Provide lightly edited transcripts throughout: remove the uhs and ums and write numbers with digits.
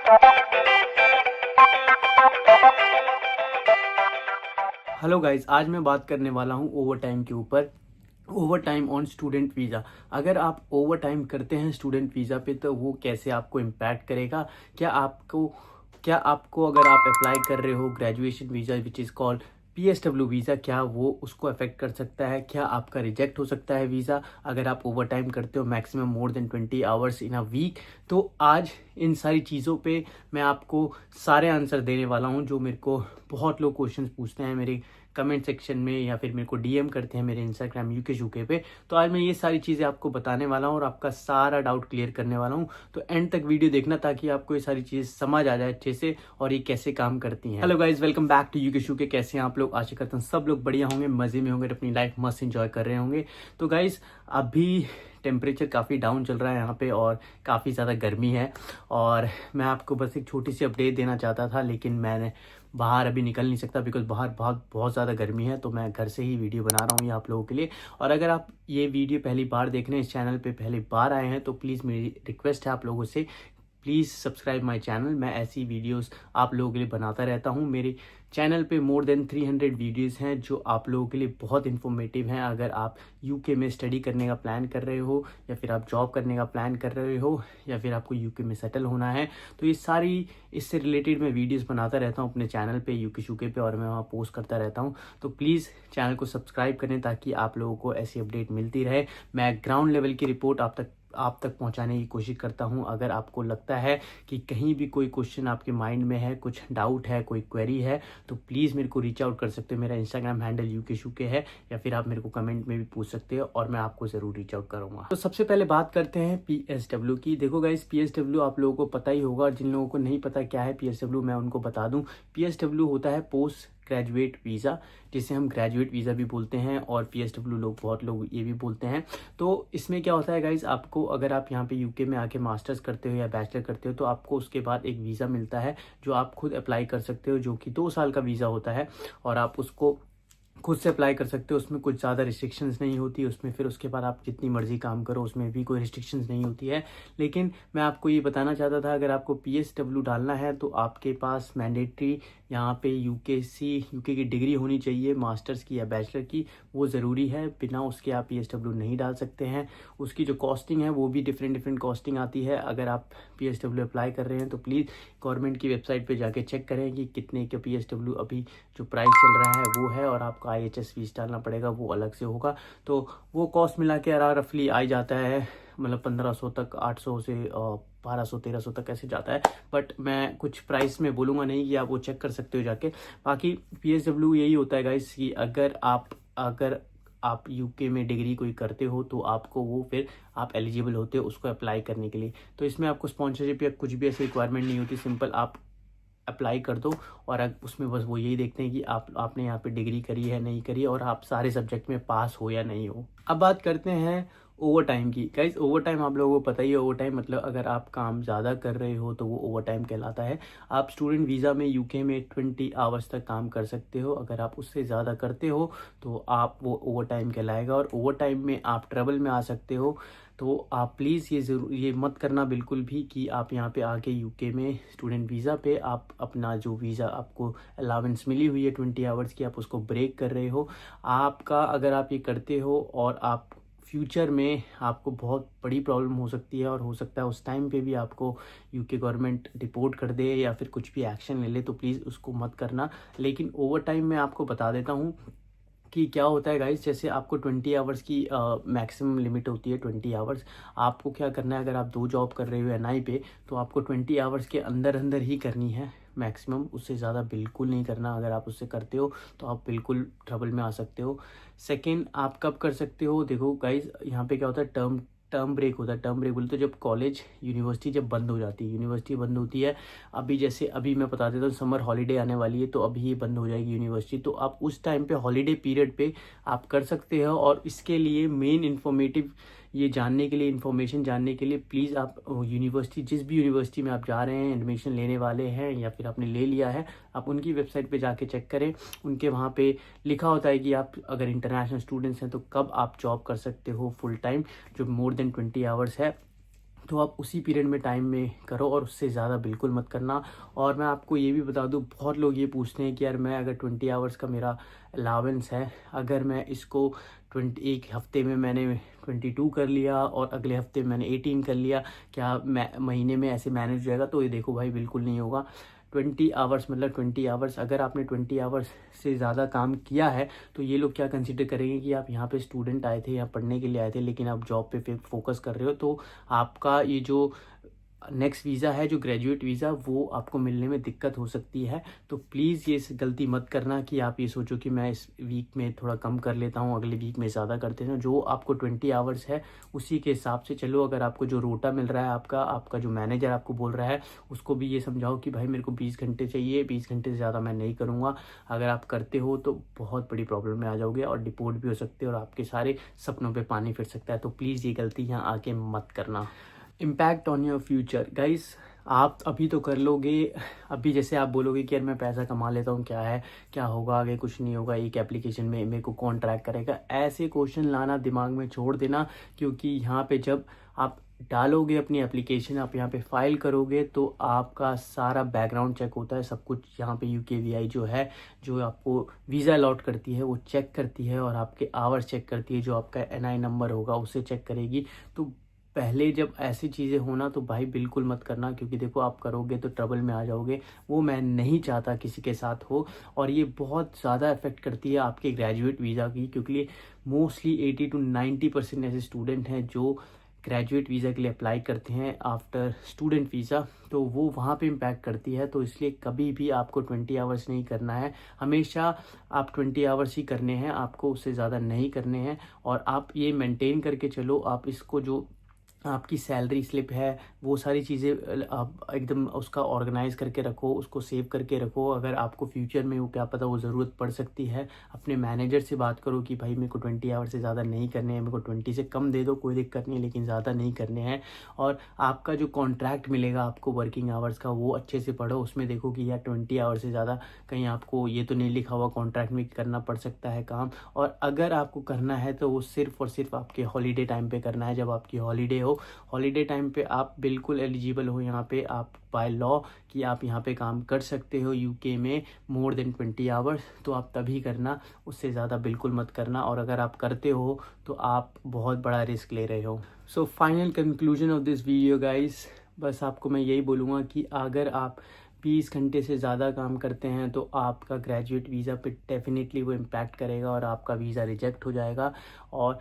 Hello guys, आज मैं बात करने वाला हूँ ओवर टाइम के ऊपर। Over time on student visa. अगर आप ओवर टाइम करते हैं स्टूडेंट वीज़ा पे तो वो कैसे आपको इम्पैक्ट करेगा। क्या आपको अगर आप अप्लाई कर रहे हो graduation visa which is called PSW visa, क्या वो उसको अफेक्ट कर सकता है। क्या आपका रिजेक्ट हो सकता है वीज़ा अगर आप ओवर टाइम करते हो maximum more than 20 hours in a week. तो आज इन सारी चीज़ों पे मैं आपको सारे आंसर देने वाला हूँ जो मेरे को बहुत लोग क्वेश्चंस पूछते हैं मेरे कमेंट सेक्शन में या फिर मेरे को DM करते हैं मेरे इंस्टाग्राम यूके पे। तो आज मैं ये सारी चीज़ें आपको बताने वाला हूँ और आपका सारा डाउट क्लियर करने वाला हूँ। तो एंड तक वीडियो देखना ताकि आपको ये सारी चीज़ समझ आ जाए अच्छे से और ये कैसे काम करती हैं। Hello guys, welcome back to UK. कैसे हैं आप लोग? आशा करता हूँ सब लोग बढ़िया होंगे, मज़े में होंगे, अपनी लाइफ मस्त इंजॉय कर रहे होंगे। तो गाइज अभी टेम्परेचर काफ़ी डाउन चल रहा है यहाँ पे और काफ़ी ज़्यादा गर्मी है और मैं आपको बस एक छोटी सी अपडेट देना चाहता था, लेकिन मैंने बाहर अभी निकल नहीं सकता बिकॉज बाहर बहुत ज़्यादा गर्मी है। तो मैं घर से ही वीडियो बना रहा हूँ ये आप लोगों के लिए। और अगर आप ये वीडियो पहली बार देख रहे हैं, इस चैनल पे पहली बार आए हैं, तो प्लीज़ मेरी रिक्वेस्ट है आप लोगों से, प्लीज़ सब्सक्राइब माय चैनल। मैं ऐसी वीडियोस आप लोगों के लिए बनाता रहता हूँ। मेरे चैनल पे मोर देन 300 वीडियोस हैं जो आप लोगों के लिए बहुत इन्फॉर्मेटिव हैं। अगर आप यूके में स्टडी करने का प्लान कर रहे हो या फिर आप जॉब करने का प्लान कर रहे हो या फिर आपको यूके में सेटल होना है, तो ये सारी इससे रिलेटेड मैं वीडियोस बनाता रहता हूँ अपने चैनल पे यूके पे और मैं वहाँ पोस्ट करता रहता हूँ। तो प्लीज़ चैनल को सब्सक्राइब करें ताकि आप लोगों को ऐसी अपडेट मिलती रहे। मैं ग्राउंड लेवल की रिपोर्ट आप तक पहुंचाने की कोशिश करता हूं। अगर आपको लगता है कि कहीं भी कोई क्वेश्चन आपके माइंड में है, कुछ डाउट है, कोई क्वेरी है, तो प्लीज़ मेरे को रीच आउट कर सकते हो। मेरा इंस्टाग्राम हैंडल यूके है या फिर आप मेरे को कमेंट में भी पूछ सकते हो और मैं आपको ज़रूर रीच आउट करूँगा। तो सबसे पहले बात करते हैं PSW की। देखो गाइस, PSW आप लोगों को पता ही होगा और जिन लोगों को नहीं पता क्या है PSW मैं उनको बता दूँ। PSW होता है पोस्ट ग्रेजुएट वीज़ा, जिसे हम ग्रेजुएट वीज़ा भी बोलते हैं और PSW बहुत लोग ये भी बोलते हैं। तो इसमें क्या होता है गाइज, आपको अगर आप यहाँ पे यूके में आके मास्टर्स करते हो या बैचलर करते हो तो आपको उसके बाद एक वीज़ा मिलता है जो आप खुद अप्लाई कर सकते हो, जो कि 2 साल का वीज़ा होता है और आप उसको खुद से अप्लाई कर सकते हो। उसमें कुछ ज़्यादा रिस्ट्रिक्शंस नहीं होती उसमें, फिर उसके बाद आप जितनी मर्जी काम करो उसमें भी कोई रिस्ट्रिक्शंस नहीं होती है। लेकिन मैं आपको ये बताना चाहता था, अगर आपको PSW डालना है तो आपके पास मैंडेटरी यहाँ पे यूके की डिग्री होनी चाहिए, मास्टर्स की या बैचलर की, वो ज़रूरी है। बिना उसके आप PSW नहीं डाल सकते हैं। उसकी जो कॉस्टिंग है वो भी डिफरेंट कॉस्टिंग आती है। अगर आप PSW अप्लाई कर रहे हैं तो प्लीज़ गवर्नमेंट की वेबसाइट पे जाके चेक करें कि कितने का PSW अभी जो प्राइस चल रहा है वो है, और आपका IHS फीस डालना पड़ेगा, वो अलग से होगा। तो वो कॉस्ट मिला के रफली आ जाता है, मतलब 1500 तक, 800 से 1200-1300 तक ऐसे जाता है। बट मैं कुछ प्राइस में बोलूँगा नहीं, कि आप वो चेक कर सकते हो जाके। बाकी PSW यही होता है गाइस कि अगर आप यूके में डिग्री कोई करते हो तो आपको वो फिर आप एलिजिबल होते हो उसको अप्लाई करने के लिए। तो इसमें आपको स्पॉन्सरशिप या कुछ भी ऐसी रिक्वायरमेंट नहीं होती, सिंपल आप अप्लाई कर दो और उसमें बस वो यही देखते हैं कि आपने यहाँ पे डिग्री करी है नहीं करी और आप सारे सब्जेक्ट में पास हो या नहीं हो। अब बात करते हैं ओवर टाइम की। गाइज ओवर टाइम आप लोगों को पता ही है, ओवर टाइम मतलब अगर आप काम ज़्यादा कर रहे हो तो वो ओवर टाइम कहलाता है। आप स्टूडेंट वीज़ा में यूके में 20 आवर्स तक काम कर सकते हो। अगर आप उससे ज़्यादा करते हो तो आप वो ओवर टाइम कहलाएगा और ओवर टाइम में आप ट्रबल में आ सकते हो। तो आप प्लीज़ ये मत करना बिल्कुल भी कि आप यहाँ पे आके यूके में स्टूडेंट वीज़ा पे आप अपना जो वीज़ा आपको अलावेंस मिली हुई है 20 आवर्स की, आप उसको ब्रेक कर रहे हो। आपका अगर आप ये करते हो और आप फ्यूचर में आपको बहुत बड़ी प्रॉब्लम हो सकती है और हो सकता है उस टाइम पे भी आपको यूके गवर्नमेंट डिपोर्ट कर दे या फिर कुछ भी एक्शन ले ले, तो प्लीज़ उसको मत करना। लेकिन ओवर टाइम में आपको बता देता हूँ कि क्या होता है गाइस, जैसे आपको 20 आवर्स की मैक्सिमम लिमिट होती है 20 आवर्स। आपको क्या करना है, अगर आप 2 जॉब कर रहे हो NI पे तो आपको 20 आवर्स के अंदर अंदर ही करनी है मैक्सिमम, उससे ज़्यादा बिल्कुल नहीं करना। अगर आप उससे करते हो तो आप बिल्कुल ट्रबल में आ सकते हो। सेकेंड, आप कब कर सकते हो, देखो गाइज यहाँ पे क्या होता है, टर्म ब्रेक होता है। टर्म ब्रेक बोलते जब कॉलेज यूनिवर्सिटी जब बंद हो जाती है, यूनिवर्सिटी बंद होती है। अभी जैसे अभी मैं बता देता हूँ, समर हॉलीडे आने वाली है तो अभी ये बंद हो जाएगी यूनिवर्सिटी, तो आप उस टाइम पे हॉलीडे पीरियड पे आप कर सकते हो। और इसके लिए मेन इन्फॉर्मेटिव ये जानने के लिए, इन्फॉर्मेशन जानने के लिए, प्लीज़ आप यूनिवर्सिटी, जिस भी यूनिवर्सिटी में आप जा रहे हैं, एडमिशन लेने वाले हैं या फिर आपने ले लिया है, आप उनकी वेबसाइट पे जाके चेक करें। उनके वहाँ पे लिखा होता है कि आप अगर इंटरनेशनल स्टूडेंट्स हैं तो कब आप जॉब कर सकते हो फुल टाइम, जो मोर देन 20 आवर्स है। तो आप उसी पीरियड में टाइम में करो और उससे ज़्यादा बिल्कुल मत करना। और मैं आपको ये भी बता दूँ, बहुत लोग ये पूछते हैं कि यार मैं अगर 20 आवर्स का मेरा अलावेंस है, अगर मैं इसको एक हफ्ते में मैंने 22 कर लिया और अगले हफ्ते में मैंने 18 कर लिया, क्या मैं महीने में ऐसे मैनेज हो जाएगा? तो ये देखो भाई, बिल्कुल नहीं होगा। 20 आवर्स मतलब 20 आवर्स, अगर आपने 20 आवर्स से ज़्यादा काम किया है तो ये लोग क्या कंसिडर करेंगे कि आप यहाँ पे स्टूडेंट आए थे, यहाँ पढ़ने के लिए आए थे, लेकिन आप जॉब पे फोकस कर रहे हो। तो आपका ये जो नेक्स्ट वीज़ा है, जो ग्रेजुएट वीज़ा, वो आपको मिलने में दिक्कत हो सकती है। तो प्लीज़ ये गलती मत करना कि आप ये सोचो कि मैं इस वीक में थोड़ा कम कर लेता हूँ, अगले वीक में ज़्यादा करते हैं। जो आपको 20 आवर्स है उसी के हिसाब से चलो। अगर आपको जो रोटा मिल रहा है, आपका जो मैनेजर आपको बोल रहा है, उसको भी ये समझाओ कि भाई मेरे को 20 घंटे चाहिए, 20 घंटे से ज़्यादा मैं नहीं करूँगा। अगर आप करते हो तो बहुत बड़ी प्रॉब्लम में आ जाओगे और डिपोर्ट भी हो सकते हो और आपके सारे सपनों पे पानी फिर सकता है। तो प्लीज़ ये गलती यहाँ आके मत करना। Impact on your future guys, आप अभी तो कर लोगे, अभी जैसे आप बोलोगे कि यार मैं पैसा कमा लेता हूँ, क्या है, क्या होगा आगे, कुछ नहीं होगा, एक एप्लीकेशन में मेरे को कौन ट्रैक करेगा, ऐसे क्वेश्चन लाना दिमाग में छोड़ देना। क्योंकि यहाँ पे जब आप डालोगे अपनी एप्लीकेशन, आप यहाँ पे फाइल करोगे, तो आपका सारा बैकग्राउंड चेक होता है, सब कुछ यहाँ पे UKVI जो है, जो आपको वीज़ा अलॉट करती है, वो चेक करती है और आपके आवर्स चेक करती है, जो आपका NI नंबर होगा उसे चेक करेगी। तो पहले जब ऐसी चीज़ें होना तो भाई बिल्कुल मत करना, क्योंकि देखो आप करोगे तो ट्रबल में आ जाओगे। वो मैं नहीं चाहता किसी के साथ हो। और ये बहुत ज़्यादा इफेक्ट करती है आपके ग्रेजुएट वीज़ा की, क्योंकि मोस्टली 80 to 90% ऐसे स्टूडेंट हैं जो ग्रेजुएट वीज़ा के लिए अप्लाई करते हैं आफ्टर स्टूडेंट वीज़ा, तो वो वहाँ पे इम्पैक्ट करती है। तो इसलिए कभी भी आपको 20 आवर्स नहीं करना है, हमेशा आप 20 आवर्स ही करने हैं, आपको उससे ज़्यादा नहीं करने हैं। और आप ये मेंटेन करके चलो, आप इसको जो आपकी सैलरी स्लिप है, वो सारी चीज़ें आप एकदम उसका ऑर्गेनाइज करके रखो, उसको सेव करके रखो। अगर आपको फ्यूचर में वो क्या पता वो ज़रूरत पड़ सकती है, अपने मैनेजर से बात करो कि भाई मेरे को 20 आवर से ज़्यादा नहीं करने हैं, मेरे को 20 से कम दे दो, कोई दिक्कत नहीं, लेकिन ज़्यादा नहीं करने हैं। और आपका जो कॉन्ट्रैक्ट मिलेगा आपको वर्किंग आवर्स का, वो अच्छे से पढ़ो, उसमें देखो कि यार 20 आवर से ज़्यादा कहीं आपको ये तो नहीं लिखा हुआ कॉन्ट्रैक्ट में करना पड़ सकता है काम। और अगर आपको करना है तो वो सिर्फ़ और सिर्फ आपके हॉलीडे टाइम पे करना है, जब आपकी हॉलीडे हो। हॉलीडे टाइम पे आप बिल्कुल एलिजिबल हो यहाँ पे, आप बाय लॉ कि आप यहाँ पे काम कर सकते हो यूके में मोर देन 20 आवर्स, तो आप तभी करना, उससे ज़्यादा बिल्कुल मत करना। और अगर आप करते हो तो आप बहुत बड़ा रिस्क ले रहे हो। So final conclusion of this video guys, बस आपको मैं यही बोलूँगा कि अगर आप 20 घंटे से ज़्यादा काम करते हैं तो आपका ग्रेजुएट वीज़ा पे डेफिनेटली वो इम्पैक्ट करेगा और आपका वीज़ा रिजेक्ट हो जाएगा। और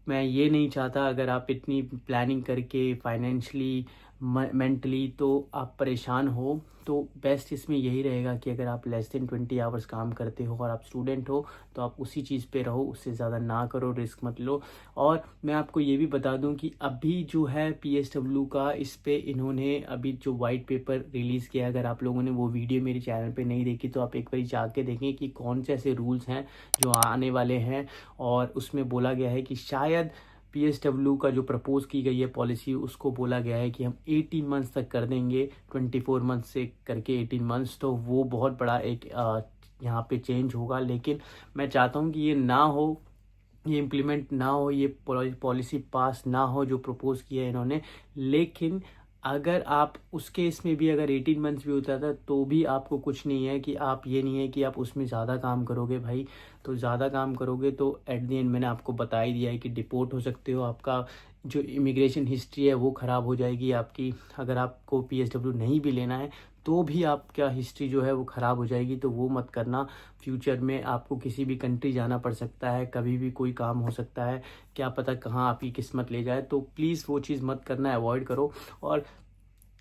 मैं ये नहीं चाहता, अगर आप इतनी प्लानिंग करके फाइनेंशली मेंटली तो आप परेशान हो, तो बेस्ट इसमें यही रहेगा कि अगर आप लेस देन 20 आवर्स काम करते हो और आप स्टूडेंट हो तो आप उसी चीज़ पे रहो, उससे ज़्यादा ना करो, रिस्क मत लो। और मैं आपको ये भी बता दूं कि अभी जो है PSW का, इस पे इन्होंने अभी जो वाइट पेपर रिलीज़ किया, अगर आप लोगों ने वो वीडियो मेरे चैनल पे नहीं देखी तो आप एक बार जाके देखें कि कौन से ऐसे रूल्स हैं जो आने वाले हैं। और उसमें बोला गया है कि शायद PSW का जो प्रपोज की गई है पॉलिसी, उसको बोला गया है कि हम 18 मंथ्स तक कर देंगे, 24 मंथ्स से करके 18 मंथ्स। तो वो बहुत बड़ा एक यहाँ पे चेंज होगा। लेकिन मैं चाहता हूँ कि ये ना हो, ये इम्प्लीमेंट ना हो, ये पॉलिसी पास ना हो जो प्रपोज किया है इन्होंने। लेकिन अगर आप उस केस में भी अगर 18 मंथ्स भी होता था तो भी आपको कुछ नहीं है, कि आप ये नहीं है कि आप उसमें ज़्यादा काम करोगे भाई। तो ज़्यादा काम करोगे तो एट द एंड मैंने आपको बता ही दिया है कि डिपोर्ट हो सकते हो, आपका जो इमिग्रेशन हिस्ट्री है वो ख़राब हो जाएगी आपकी। अगर आपको PSW नहीं भी लेना है तो भी आपका हिस्ट्री जो है वो ख़राब हो जाएगी। तो वो मत करना। फ्यूचर में आपको किसी भी कंट्री जाना पड़ सकता है, कभी भी कोई काम हो सकता है, क्या पता कहाँ आपकी किस्मत ले जाए। तो प्लीज़ वो चीज़ मत करना, अवॉइड करो। और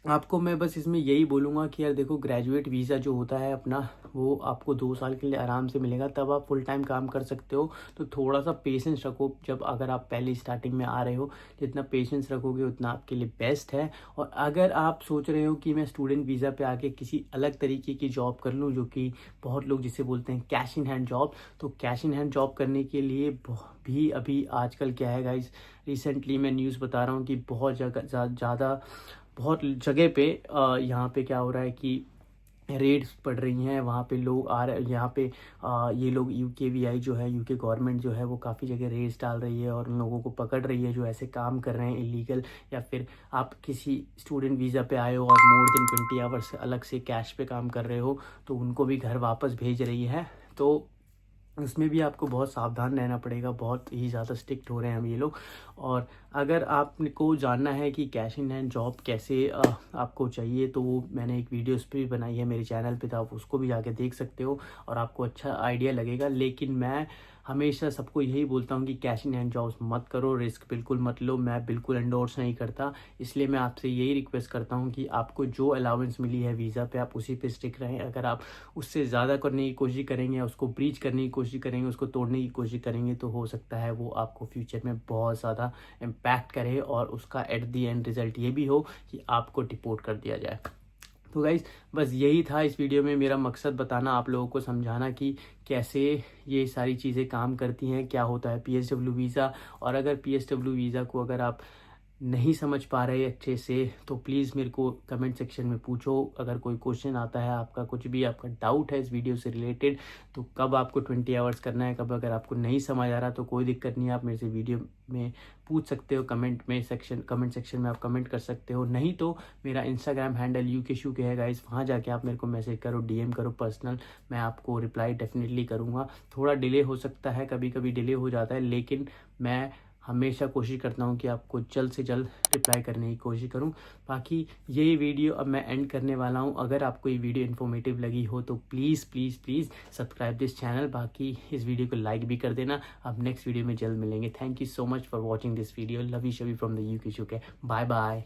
आपको मैं बस इसमें यही बोलूँगा कि यार देखो, ग्रेजुएट वीज़ा जो होता है अपना, वो आपको 2 साल के लिए आराम से मिलेगा, तब आप फुल टाइम काम कर सकते हो। तो थोड़ा सा पेशेंस रखो, जब अगर आप पहले स्टार्टिंग में आ रहे हो, जितना पेशेंस रखोगे उतना आपके लिए बेस्ट है। और अगर आप सोच रहे हो कि मैं स्टूडेंट वीज़ा पे आके किसी अलग तरीके की जॉब कर लूँ, जो कि बहुत लोग जिसे बोलते हैं कैश इन हैंड जॉब, तो कैश इन हैंड जॉब करने के लिए भी अभी आजकल क्या है गाइस, रिसेंटली मैं न्यूज़ बता रहा हूँ कि बहुत जगह पे यहाँ पे क्या हो रहा है कि रेड्स पड़ रही हैं, वहाँ पे लोग आ रहे, यहाँ पे ये लोग यूकेवीआई जो है, यूके गवर्नमेंट जो है वो काफ़ी जगह रेड्स डाल रही है और उन लोगों को पकड़ रही है जो ऐसे काम कर रहे हैं इलीगल, या फिर आप किसी स्टूडेंट वीज़ा पे आए हो और मोर देन 20 आवर्स अलग से कैश पे काम कर रहे हो तो उनको भी घर वापस भेज रही है। तो उसमें भी आपको बहुत सावधान रहना पड़ेगा, बहुत ही ज़्यादा स्ट्रिक्ट हो रहे हैं हम ये लोग। और अगर आपको जानना है कि कैश इन हैंड जॉब कैसे आपको चाहिए तो वो मैंने एक वीडियो उस पर भी बनाई है मेरे चैनल पे, तो आप उसको भी जाके देख सकते हो और आपको अच्छा आइडिया लगेगा। लेकिन मैं हमेशा सबको यही बोलता हूँ कि कैश इन हैंड जॉब्स मत करो, रिस्क बिल्कुल मत लो, मैं बिल्कुल एंडोर्स नहीं करता। इसलिए मैं आपसे यही रिक्वेस्ट करता हूँ कि आपको जो अलाउंस मिली है वीज़ा पे आप उसी पे स्टिक रहें। अगर आप उससे ज़्यादा करने की कोशिश करेंगे, उसको ब्रीच करने की कोशिश करेंगे, उसको तोड़ने की कोशिश करेंगे तो हो सकता है वो आपको फ्यूचर में बहुत ज़्यादा इम्पैक्ट करे और उसका एट दी एंड रिज़ल्ट ये भी हो कि आपको डिपोर्ट कर दिया जाए। तो गाइज़ बस यही था इस वीडियो में मेरा मकसद, बताना, आप लोगों को समझाना कि कैसे ये सारी चीज़ें काम करती हैं, क्या होता है PSW वीज़ा। और अगर PSW वीज़ा को अगर आप नहीं समझ पा रहे अच्छे से तो प्लीज़ मेरे को कमेंट सेक्शन में पूछो। अगर कोई क्वेश्चन आता है, आपका कुछ भी आपका डाउट है इस वीडियो से रिलेटेड, तो कब आपको 20 आवर्स करना है, कब अगर आपको नहीं समझ आ रहा तो कोई दिक्कत नहीं है, आप मेरे से वीडियो में पूछ सकते हो, कमेंट सेक्शन में आप कमेंट कर सकते हो। नहीं तो मेरा इंस्टाग्राम हैंडल UKShuke है गाइस, वहाँ जाके आप मेरे को मैसेज करो, DM करो पर्सनल, मैं आपको रिप्लाई डेफिनेटली करूँगा। थोड़ा डिले हो सकता है, कभी कभी डिले हो जाता है, लेकिन मैं हमेशा कोशिश करता हूँ कि आपको जल्द से जल्द रिप्लाई करने की कोशिश करूँ। बाकी यही वीडियो अब मैं एंड करने वाला हूँ। अगर आपको ये वीडियो इन्फॉर्मेटिव लगी हो तो please please please subscribe this channel, बाकी इस वीडियो को लाइक भी कर देना। अब नेक्स्ट वीडियो में जल्द मिलेंगे। Thank you so much for watching this video. Love you Shabi from the UKShuke। Bye bye.